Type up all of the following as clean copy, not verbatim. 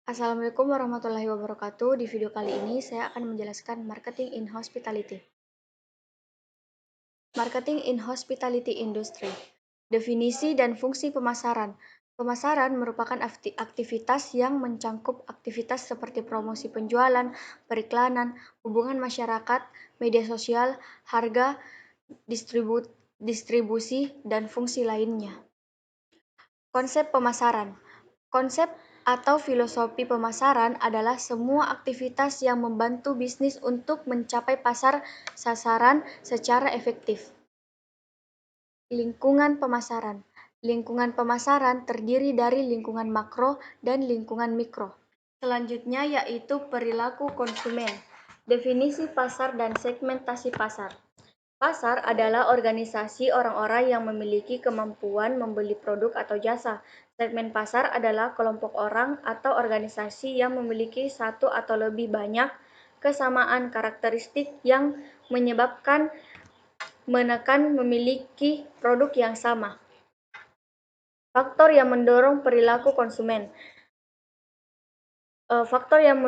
Assalamualaikum warahmatullahi wabarakatuh. Di video kali ini saya akan menjelaskan marketing in hospitality. Marketing in hospitality industry. Definisi dan fungsi pemasaran. Pemasaran merupakan aktivitas yang mencangkup aktivitas seperti promosi penjualan, periklanan, hubungan masyarakat, media sosial, harga, distribusi, dan fungsi lainnya. Konsep pemasaran. Konsep atau filosofi pemasaran adalah semua aktivitas yang membantu bisnis untuk mencapai pasar sasaran secara efektif. Lingkungan pemasaran. Lingkungan pemasaran terdiri dari lingkungan makro dan lingkungan mikro. Selanjutnya yaitu perilaku konsumen. Definisi pasar dan segmentasi pasar. Pasar adalah organisasi orang-orang yang memiliki kemampuan membeli produk atau jasa. Segmen pasar adalah kelompok orang atau organisasi yang memiliki satu atau lebih banyak kesamaan karakteristik yang menyebabkan menekan memiliki produk yang sama. Faktor yang mendorong perilaku konsumen. Faktor yang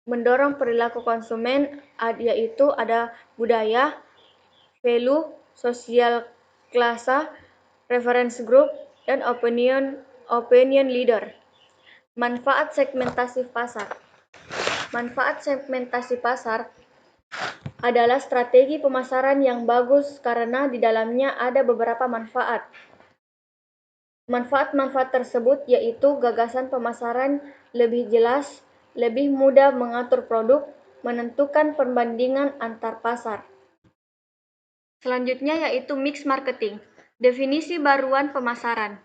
mendorong perilaku konsumen yaitu ada budaya, value, sosial klase, reference group, dan opinion leader. Manfaat segmentasi pasar. Manfaat segmentasi pasar adalah strategi pemasaran yang bagus karena di dalamnya ada beberapa manfaat. Manfaat-manfaat tersebut yaitu gagasan pemasaran lebih jelas, lebih mudah mengatur produk, menentukan perbandingan antar pasar. Selanjutnya yaitu mix marketing. Definisi baruan pemasaran.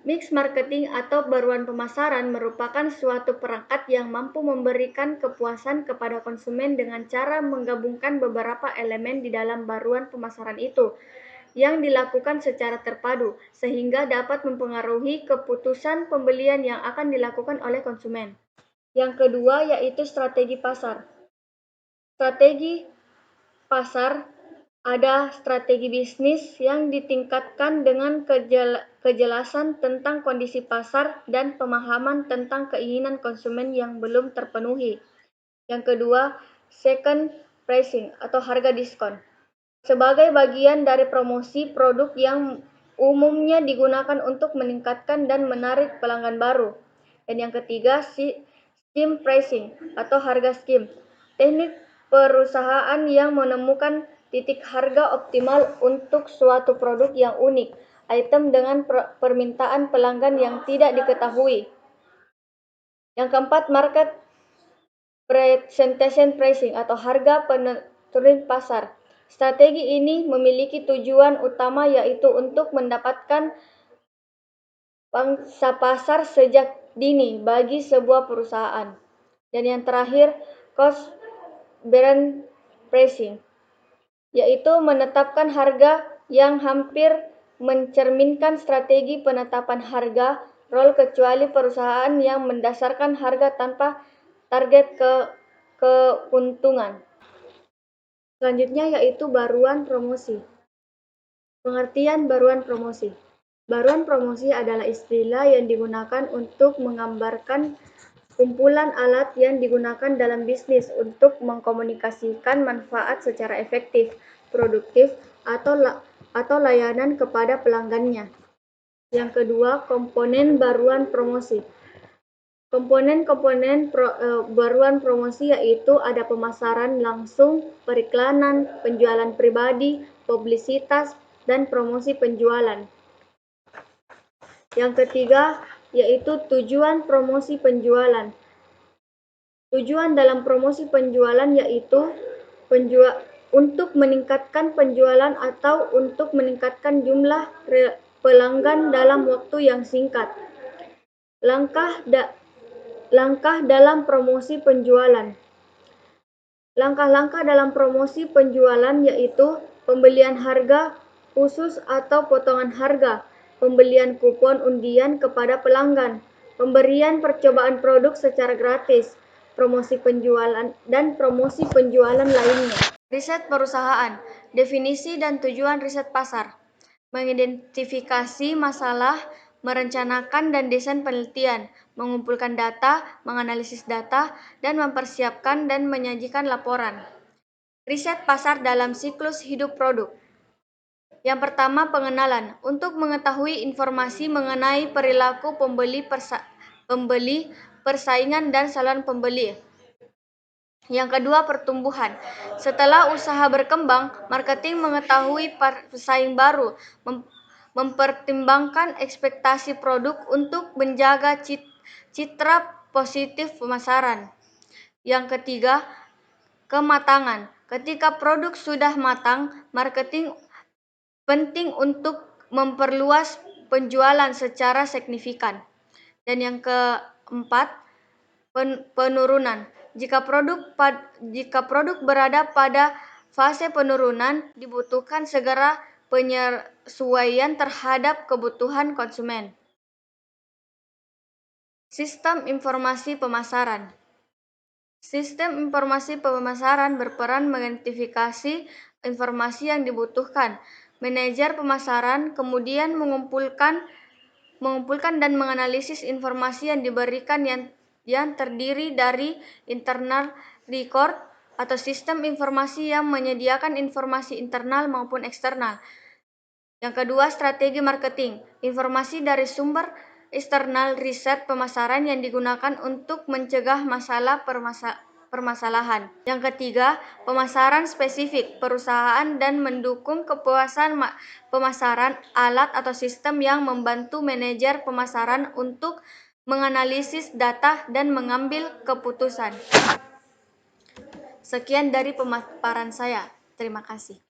Mix marketing atau baruan pemasaran merupakan suatu perangkat yang mampu memberikan kepuasan kepada konsumen dengan cara menggabungkan beberapa elemen di dalam baruan pemasaran itu, yang dilakukan secara terpadu, sehingga dapat mempengaruhi keputusan pembelian yang akan dilakukan oleh konsumen. Yang kedua yaitu strategi pasar. Strategi pasar ada strategi bisnis yang ditingkatkan dengan kejelasan tentang kondisi pasar dan pemahaman tentang keinginan konsumen yang belum terpenuhi. Yang kedua, second pricing atau harga diskon. Sebagai bagian dari promosi produk yang umumnya digunakan untuk meningkatkan dan menarik pelanggan baru. Dan yang ketiga, scheme pricing atau harga scheme. Teknik perusahaan yang menemukan titik harga optimal untuk suatu produk yang unik, item dengan permintaan pelanggan yang tidak diketahui. Yang keempat, market presentation pricing atau harga penetrasi pasar. Strategi ini memiliki tujuan utama yaitu untuk mendapatkan pangsa pasar sejak dini bagi sebuah perusahaan. Dan yang terakhir, cost brand pricing, yaitu menetapkan harga yang hampir mencerminkan strategi penetapan harga role kecuali perusahaan yang mendasarkan harga tanpa target keuntungan. Selanjutnya yaitu baruan promosi. Pengertian baruan promosi. Baruan promosi adalah istilah yang digunakan untuk menggambarkan kumpulan alat yang digunakan dalam bisnis untuk mengkomunikasikan manfaat secara efektif, produktif, atau layanan kepada pelanggannya. Yang kedua, komponen baruan promosi. Komponen baruan promosi yaitu ada pemasaran langsung, periklanan, penjualan pribadi, publisitas, dan promosi penjualan. Yang ketiga yaitu tujuan promosi penjualan. Tujuan dalam promosi penjualan yaitu untuk meningkatkan penjualan atau untuk meningkatkan jumlah pelanggan dalam waktu yang singkat. Langkah dalam promosi penjualan. Langkah-langkah dalam promosi penjualan yaitu pembelian harga khusus atau potongan harga, pembelian kupon undian kepada pelanggan, pemberian percobaan produk secara gratis, promosi penjualan, dan promosi penjualan lainnya. Riset perusahaan. Definisi dan tujuan riset pasar. Mengidentifikasi masalah merencanakan dan desain penelitian, mengumpulkan data, menganalisis data, dan mempersiapkan dan menyajikan laporan. Riset pasar dalam siklus hidup produk. Yang pertama, pengenalan. Untuk mengetahui informasi mengenai perilaku pembeli, persaingan, dan saluran pembeli. Yang kedua, pertumbuhan. Setelah usaha berkembang, marketing mengetahui pesaing baru, mempertimbangkan ekspektasi produk untuk menjaga citra positif pemasaran. Yang ketiga, kematangan. Ketika produk sudah matang, marketing penting untuk memperluas penjualan secara signifikan. Dan yang keempat, penurunan. Jika produk berada pada fase penurunan, dibutuhkan segera penyesuaian terhadap kebutuhan konsumen. Sistem informasi pemasaran. Sistem informasi pemasaran berperan mengidentifikasi informasi yang dibutuhkan. Manajer pemasaran kemudian mengumpulkan dan menganalisis informasi yang diberikan yang terdiri dari internal record atau sistem informasi yang menyediakan informasi internal maupun eksternal. Yang kedua, strategi marketing. Informasi dari sumber eksternal, riset pemasaran yang digunakan untuk mencegah permasalahan. Yang ketiga, pemasaran spesifik perusahaan dan mendukung kepuasan pemasaran, alat atau sistem yang membantu manajer pemasaran untuk menganalisis data dan mengambil keputusan. Sekian dari pemaparan saya. Terima kasih.